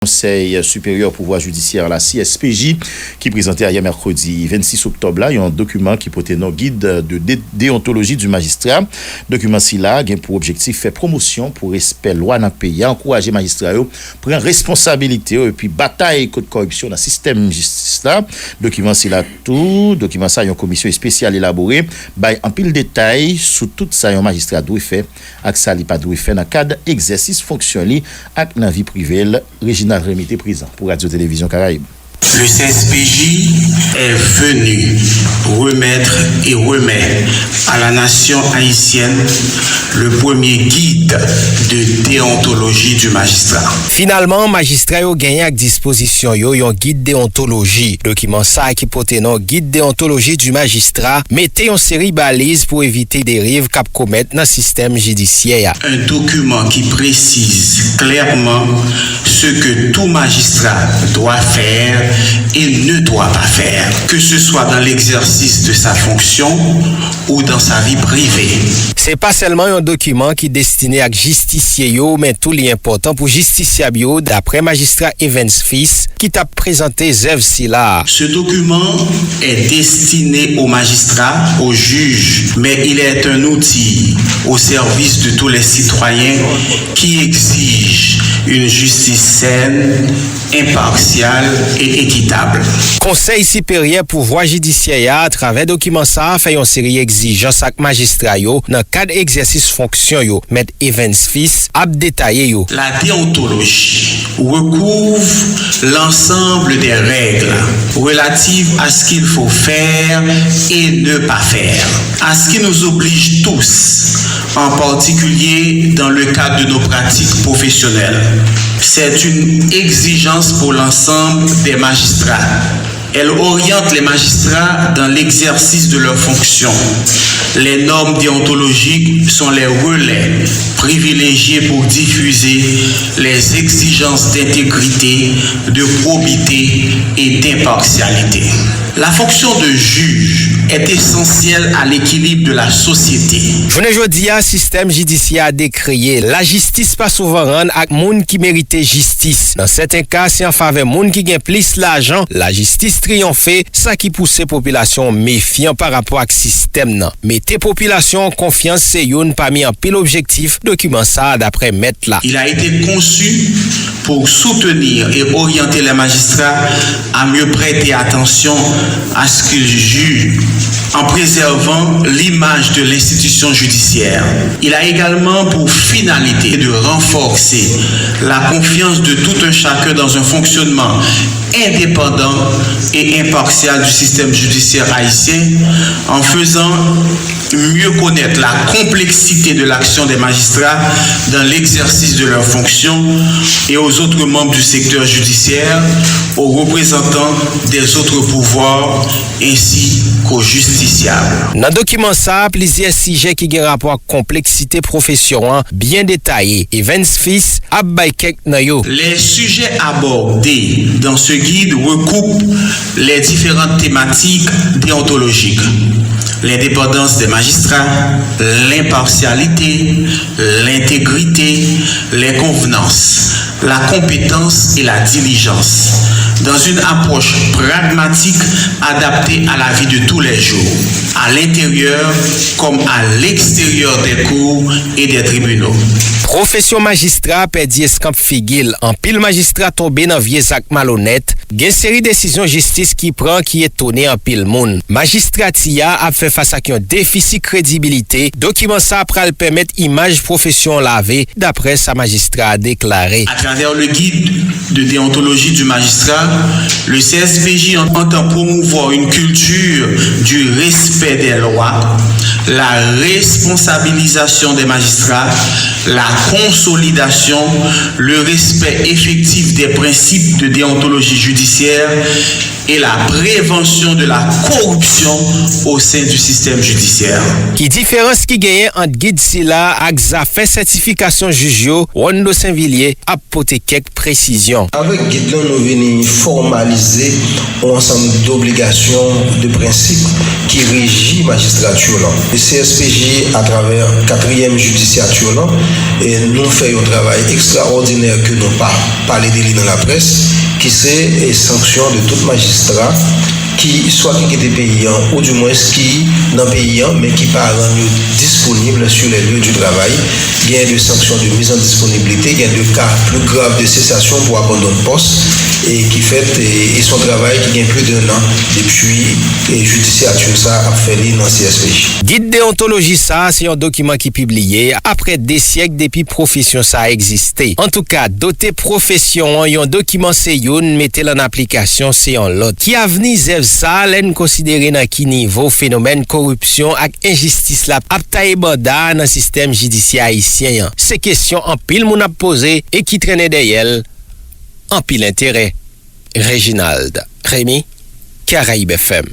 Conseil supérieur pouvoir judiciaire, la CSPJ, qui présentait hier mercredi 26 octobre là, un document qui portait nos guide de déontologie du magistrat. Document si là, a pour objectif faire promotion pour respect loi dans le pays, encourager magistrat prendre responsabilité et puis bataille contre corruption dans le système justice là. Document si là tout, document ça une commission spéciale élaborée, en pile détail sur tout ça un magistrat doit faire, ak ça li pas doit faire dans cadre exercice fonctionnel ak dans vie privée. Réginald Remité présent pour Radio-Télévision Caraïbe. Le CSPJ est venu remettre et remet à la nation haïtienne le premier guide de déontologie du magistrat. Finalement, magistrat yo gagné à disposition yon guide déontologie. Document ça qui porte non guide déontologie du magistrat, mettez une série balise pour éviter dérives cap commettre dans le système judiciaire. Un document qui précise clairement ce que tout magistrat doit faire et ne doit pas faire, que ce soit dans l'exercice de sa fonction ou dans sa vie privée. C'est pas seulement un document qui est destiné à justicier yo, mais tout l'important pour justiciable yo d'après magistrat Evans Fils qui t'a présenté Zev Silla. Ce document est destiné aux magistrats, aux juges, mais il est un outil au service de tous les citoyens qui exigent une justice saine, impartiale et équitable. Conseil supérieur pouvoir judiciaire à travers document ça fait une série d'exigences avec magistrat yo dans cadre exercice fonction yo. Maître Evans Fils a détaillé yo. La déontologie recouvre l'ensemble des règles relatives à ce qu'il faut faire et ne pas faire, à ce qui nous oblige tous, en particulier dans le cadre de nos pratiques professionnelles. C'est une exigence pour l'ensemble des magistrats. Elle oriente les magistrats dans l'exercice de leurs fonctions. Les normes déontologiques sont les relais privilégiés pour diffuser les exigences d'intégrité, de probité et d'impartialité. La fonction de juge est essentielle à l'équilibre de la société. Aujourd'hui, le système judiciaire a décrié la justice pas souveraine avec moun qui méritait justice. Dans certains cas, c'est en faveur moun qui gagne plus l'argent, la justice triomphe, ça qui pousse la population méfiant par rapport à ce système nan. Mettez population en confiance, c'est yon parmi un pile objectif, document ça d'après Maître là. Il a été conçu pour soutenir et orienter les magistrats à mieux prêter attention à ce qu'ils jugent en préservant l'image de l'institution judiciaire. Il a également pour finalité de renforcer la confiance de tout un chacun dans un fonctionnement indépendant et impartial du système judiciaire haïtien en faisant mieux connaître la complexité de l'action des magistrats dans l'exercice de leurs fonctions et aux autres membres du secteur judiciaire, aux représentants des autres pouvoirs ainsi qu'aux justiciables. Dans le document ça, plusieurs sujets qui ont rapport à complexité professionnelle bien détaillés. Evans Fils a baïkek na yo. Les sujets abordés dans ce guide recoupent les différentes thématiques déontologiques. L'indépendance des magistrats, l'impartialité, l'intégrité, les convenances, la compétence et la diligence, dans une approche pragmatique adaptée à la vie de tous les jours, à l'intérieur comme à l'extérieur des cours et des tribunaux. Profession magistrat perdit escamp figil, en pile magistrat tombé dans vieux sac malhonnête, gen série décision justice qui prend qui étonné en pile monde. Magistratia a fait face à un déficit crédibilité, document ça pral permettre image profession lavé d'après sa magistrat a déclaré. À travers le guide de déontologie du magistrat, le CSPJ entend promouvoir une culture du respect des lois, la responsabilisation des magistrats, la consolidation, le respect effectif des principes de déontologie judiciaire et la prévention de la corruption au sein du système judiciaire. Qui différence qui gagne entre guide Sila ak fait certification jugio, Wando Saint-Villiers a porté quelques précisions. Avec guide nous venons formaliser un ensemble d'obligations, de principes qui régit magistrature. Le CSPJ à travers 4e judiciature et nous fait un travail extraordinaire que nous pas parler de lui dans la presse, qui c'est les sanctions de tout magistrat qui soit qui était payant ou du moins qui non payant mais qui pas rendu disponible sur les lieux du travail. Il y a des sanctions de mise en disponibilité, il y a des cas plus graves de cessation pour abandon de poste et qui fait et son travail qui gagne plus d'un an depuis et judiciature ça a fait dans CSPJ. Guide déontologie ça c'est un document qui publié après des siècles depuis profession ça a existé. En tout cas, doté profession un document c'est une mettez en application c'est un l'autre. Qui a venu ça l'en considéré dans qui niveau phénomène corruption et injustice la aptaye banda dans système judiciaire haïtien. Ces questions en pile moun a posé et qui traînait derrière en pile intérêt. Réginald Rémi, Caraïbe FM.